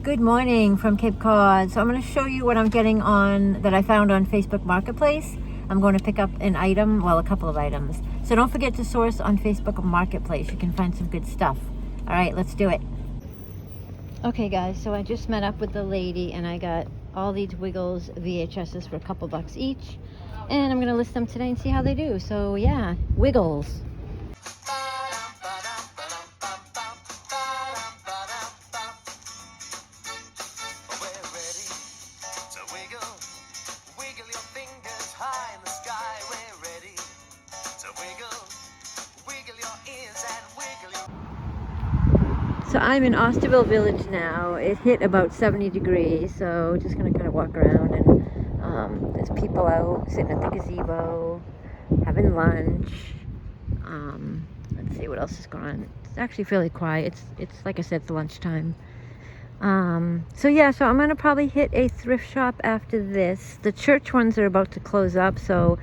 Good morning from Cape Cod. So I'm going to show you what I'm getting on that I found on Facebook Marketplace. I'm going to pick up an item, well, a couple of items. So don't forget to source on Facebook Marketplace. You can find some good stuff. All right, let's do it. Okay, guys, so I just met up with the lady and I got all these Wiggles VHSs for a couple bucks each. And I'm going to list them today and see how they do. So yeah, Wiggles. So I'm in Osterville Village now. It hit about 70 degrees, so just gonna kind of walk around and there's people out sitting at the gazebo, having lunch. Let's see what else is going on. It's actually fairly quiet. It's like I said, it's lunchtime. So yeah, so I'm gonna probably hit a thrift shop after this. The church ones are about to close up, so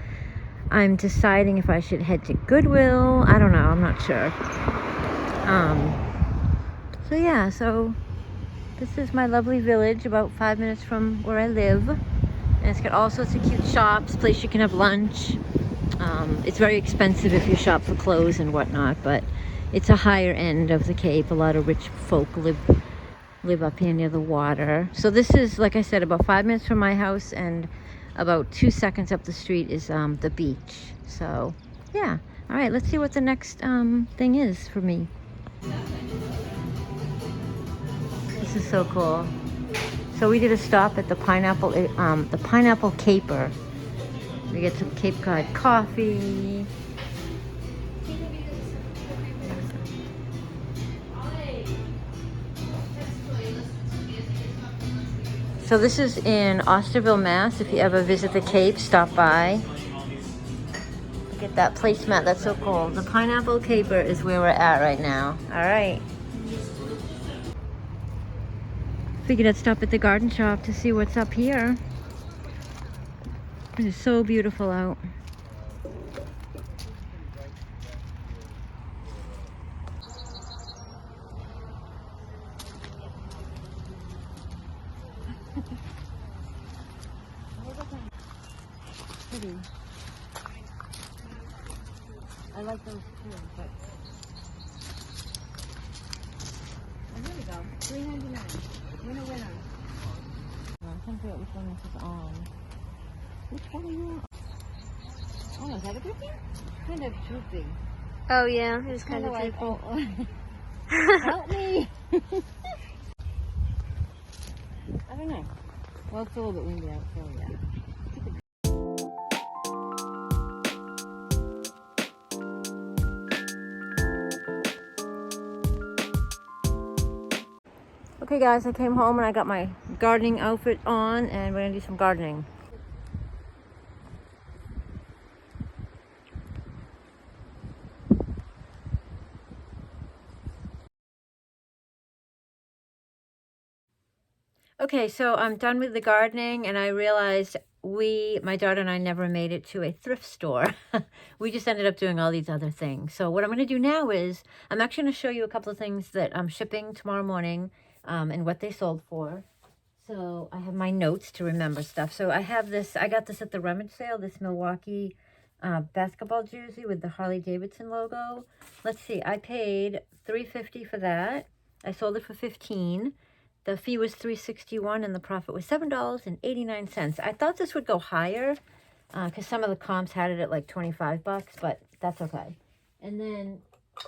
I'm deciding if I should head to Goodwill. I don't know, I'm not sure. So yeah, so this is my lovely village about 5 minutes from where I live. And it's got all sorts of cute shops, place you can have lunch. It's very expensive if you shop for clothes and whatnot, but it's a higher end of the Cape. A lot of rich folk live up here near the water. So this is, like I said, about 5 minutes from my house, and about 2 seconds up the street is the beach. So yeah, all right, let's see what the next thing is for me. This is so cool. So we did a stop at the Pineapple Caper. We get some Cape Cod coffee. So this is in Osterville, Mass. If you ever visit the Cape, stop by. Look at that placemat, that's so cool. The Pineapple Caper is where we're at right now. All right. Figured I'd stop at the garden shop to see what's up here. It is so beautiful out. Pretty. I like those too, but oh, here we go. $3.99. Winner, winner. I'm trying to figure out which one this is on. Which one are you on? Oh, is that a droopy? Kind of droopy. Oh yeah, it's kind of like, droopy. oh, help me! I don't know. Well, it's a little bit windy out, so yeah. Okay guys, I came home and I got my gardening outfit on and we're gonna do some gardening. Okay, so I'm done with the gardening and I realized my daughter and I never made it to a thrift store. We just ended up doing all these other things. So what I'm gonna do now is, I'm actually gonna show you a couple of things that I'm shipping tomorrow morning and what they sold for. So I have my notes to remember stuff. So I have this, I got this at the rummage sale, this Milwaukee basketball jersey with the Harley Davidson logo. Let's see, I paid $3.50 for that. I sold it for $15. The fee was $3.61 and the profit was $7.89. I thought this would go higher because some of the comps had it at like 25 bucks, but that's okay. And then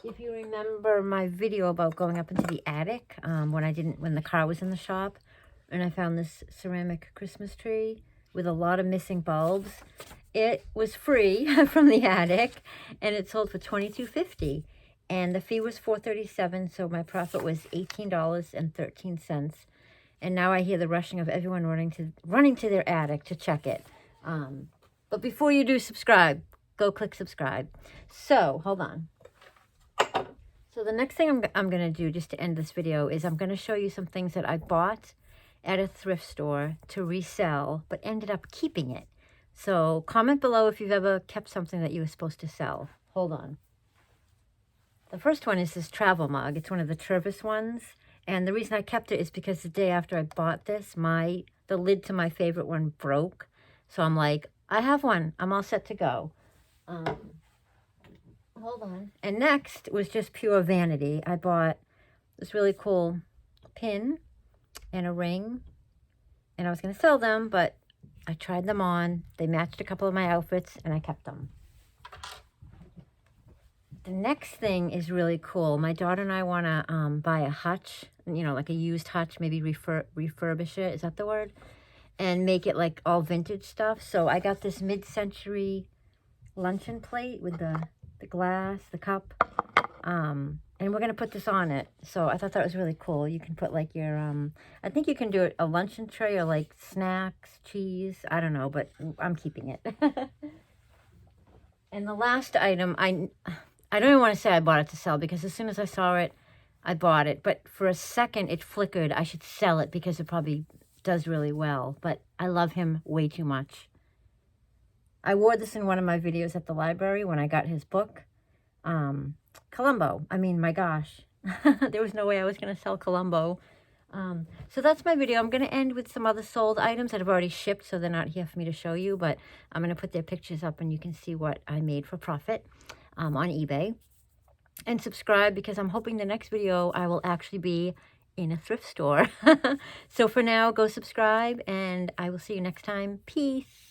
if you remember my video about going up into the attic when the car was in the shop, and I found this ceramic Christmas tree with a lot of missing bulbs. It was free from the attic and it sold for $22.50. And the fee was $4.37, so my profit was $18.13. And now I hear the rushing of everyone running to their attic to check it. But before you do subscribe, go click subscribe. So hold on. So the next thing I'm going to do just to end this video is I'm going to show you some things that I bought at a thrift store to resell, but ended up keeping it. So comment below if you've ever kept something that you were supposed to sell. Hold on. The first one is this travel mug. It's one of the Tervis ones. And the reason I kept it is because the day after I bought this, the lid to my favorite one broke. So I'm like, I have one. I'm all set to go. Hold on. And next was just pure vanity. I bought this really cool pin and a ring. And I was going to sell them, but I tried them on. They matched a couple of my outfits, and I kept them. The next thing is really cool. My daughter and I want to buy a hutch, you know, like a used hutch, maybe refurbish it. Is that the word? And make it like all vintage stuff. So I got this mid-century luncheon plate with the glass, the cup. And we're going to put this on it. So I thought that was really cool. You can put like your, I think you can do it a luncheon tray or like snacks, cheese. I don't know, but I'm keeping it. And the last item, I don't even want to say I bought it to sell because as soon as I saw it, I bought it. But for a second, it flickered. I should sell it because it probably does really well. But I love him way too much. I wore this in one of my videos at the library when I got his book. Columbo. I mean, my gosh. There was no way I was going to sell Columbo. So that's my video. I'm going to end with some other sold items that have already shipped, so they're not here for me to show you. But I'm going to put their pictures up and you can see what I made for profit on eBay. And subscribe because I'm hoping the next video I will actually be in a thrift store. So for now, go subscribe and I will see you next time. Peace.